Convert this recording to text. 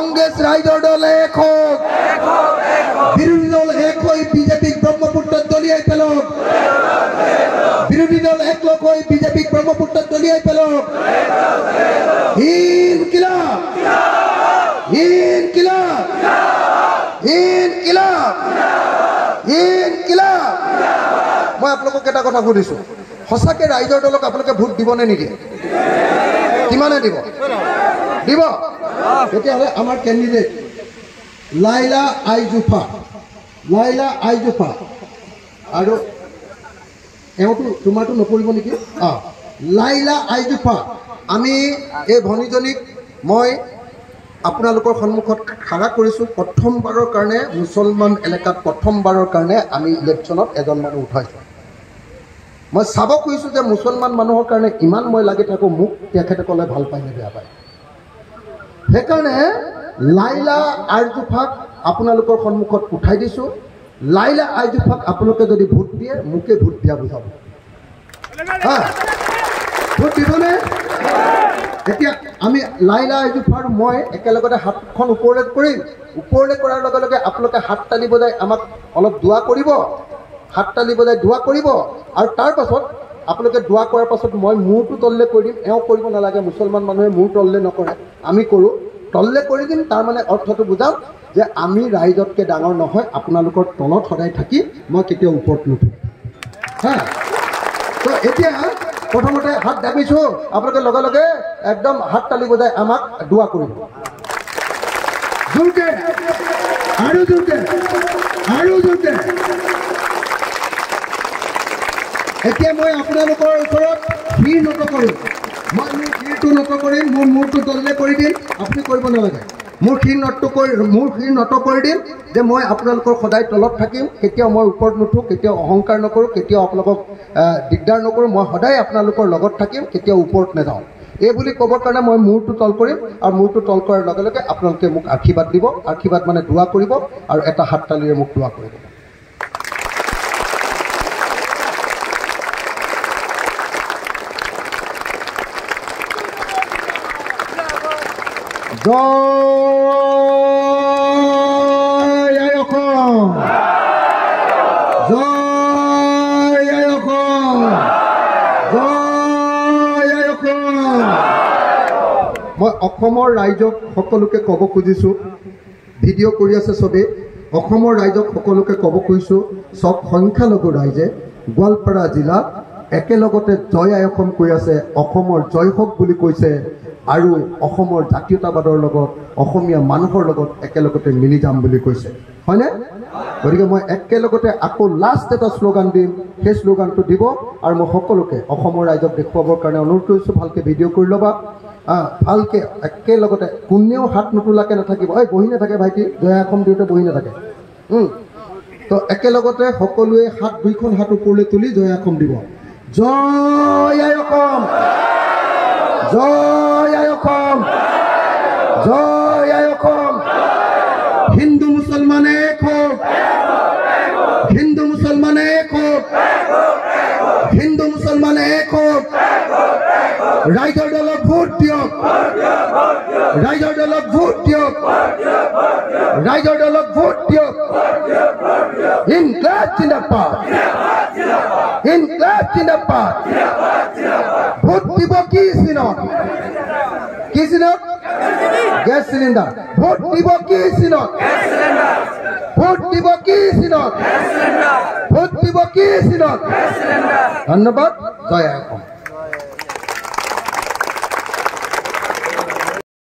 কংগ্ৰেছ ৰাইজৰ দল এক হওক, বিৰোধী দল এক হৈ বিজেপিক ব্ৰহ্মপুত্ৰত দলিয়াই পেলাওক, বিৰোধী দল একলগ হৈ বিজেপিক ব্ৰহ্মপুত্ৰত দলিয়াই পেলাওক। ইনকিলাব, ইনকিলাব, ইনকিলাব, ইনকিলাব। মই আপোনালোকক এটা কথা সুধিছো, সঁচাকে ৰাইজৰ দলক আপোনালোকে ভোট দিবনে নিদিয়ে? কিমানে দিব? দিব। তেতিয়াহ'লে আমাৰ কেণ্ডিডেট লাইলা আইজুফা, লাইলা আইজুফা, আৰু এওঁটো তোমাৰটো নপৰিব নেকি? লাইলা আইজুফা, আমি এই ভনীজনীক মই আপোনালোকৰ সন্মুখত খাৰা কৰিছোঁ। প্ৰথমবাৰৰ কাৰণে মুছলমান এলেকাত প্ৰথমবাৰৰ কাৰণে আমি ইলেকশ্যনত এজন মানুহ উঠাইছোঁ। মই চাব খুজিছোঁ যে মুছলমান মানুহৰ কাৰণে ইমান মই লাগি থাকোঁ, মোক তেখেতে ক'লে ভাল পায় নে বেয়া পায়। সেইকাৰণে লাইলা আইজুফাক আপোনালোকৰ সন্মুখত উঠাই দিছোঁ। লাইলা আইজুফাক আপোনালোকে যদি ভোট দিয়ে, মোকে ভোট দিয়া বুজাব। ভোট দিবনে? এতিয়া আমি লাইলা আইজুফাৰ মই একেলগতে হাতখন ওপৰলৈ কৰিম। ওপৰলৈ কৰাৰ লগে লগে আপোনালোকে হাত তালি বজাই আমাক অলপ দোৱা কৰিব, হাত তালি বজাই দোৱা কৰিব। আৰু তাৰ পাছত আপোনালোকে দোৱা কৰাৰ পাছত মই মূৰটো তললৈ কৰি দিম। এওঁ কৰিব নালাগে, মুছলমান মানুহে মূৰ তললৈ নকৰে, আমি কৰোঁ, তললৈ কৰি দিম। তাৰমানে অৰ্থটো বুজাম যে আমি ৰাইজতকৈ ডাঙৰ নহয়, আপোনালোকৰ তলত সদায় থাকি মই কেতিয়াও ওপৰত নুঠো। তো এতিয়া প্ৰথমতে হাত দাবিছোঁ, আপোনালোকে লগে লগে একদম হাত তালি বজাই আমাক দোৱা কৰিব। জোৰকে, আৰু জোৰকে, আৰু জোৰকে। এতিয়া মই আপোনালোকৰ ওচৰত শিৰ নত কৰিম। মই মোৰ শিৰটো নত কৰিম, মোৰ মূৰটো তললৈ কৰি দিম, আপুনি কৰিব নালাগে। মোৰ শিৰ নত কৰি দিম যে মই আপোনালোকৰ সদায় তলত থাকিম, কেতিয়াও মই ওপৰত নুঠোঁ, কেতিয়াও অহংকাৰ নকৰোঁ, কেতিয়াও আপোনালোকক দিগদাৰ নকৰোঁ, মই সদায় আপোনালোকৰ লগত থাকিম, কেতিয়াও ওপৰত নাযাওঁ। এই বুলি ক'বৰ কাৰণে মই মূৰটো তল কৰিম, আৰু মূৰটো তল কৰাৰ লগে লগে আপোনালোকে মোক আশীৰ্বাদ দিব। আশীৰ্বাদ মানে দোৱা কৰিব, আৰু এটা হাত তালিৰে মোক দোৱা কৰিব। জয় আই অসম, জয় আই অসম, জয় আই অসম। মই অসমৰ ৰাইজক সকলোকে ক'ব খুজিছোঁ, ভিডিঅ' কৰি আছে চবেই, অসমৰ ৰাইজক সকলোকে ক'ব খুজিছোঁ, চব সংখ্যালঘু ৰাইজে গোৱালপাৰা জিলাত একেলগতে জয় আই অসম কৈ আছে, অসমৰ জয় হওক বুলি কৈছে, আৰু অসমৰ জাতীয়তাবাদৰ লগত অসমীয়া মানুহৰ লগত একেলগতে মিলি যাম বুলি কৈছে, হয়নে? গতিকে মই একেলগতে আকৌ লাষ্ট এটা শ্লোগান দিম, সেই শ্লোগানটো দিব। আৰু মই সকলোকে অসমৰ ৰাইজক দেখুৱাবৰ কাৰণে অনুৰোধ কৰিছোঁ, ভালকৈ ভিডিঅ' কৰি ল'বা, ভালকৈ একেলগতে কোনেও হাত নোতোলাকৈ নাথাকিব। এই বহি নাথাকে ভাইটি, জয় আই অসম দিওঁতে বহি নাথাকে। তো একেলগতে সকলোৱে দুইখন হাত ওপৰলৈ তুলি জয় আই অসম দিব। জয় আই অসম, জয় আই অসম, জয় আই অসম। হিন্দু মুছলমান এক হওক, হিন্দু মুছলমান এক হওক, হিন্দু মুছলমান এক হওক। ৰাইজৰ দলক ভোট দিয়ক, ৰাইজৰ দলক ভোট দিয়ক, ৰাইজৰ দলক ভোট দিয়ক। ইনকলাব জিন্দাবাদ, ইনকলাব জিন্দাবাদ। ভোট দিব কি চিনত? কি চিনত? Gas cylinder. ভোট দিব কি চিনত? ভোট দিব কি চিনত? ভোট দিব কি চিনত? ধন্যবাদ। জয় আই অসম।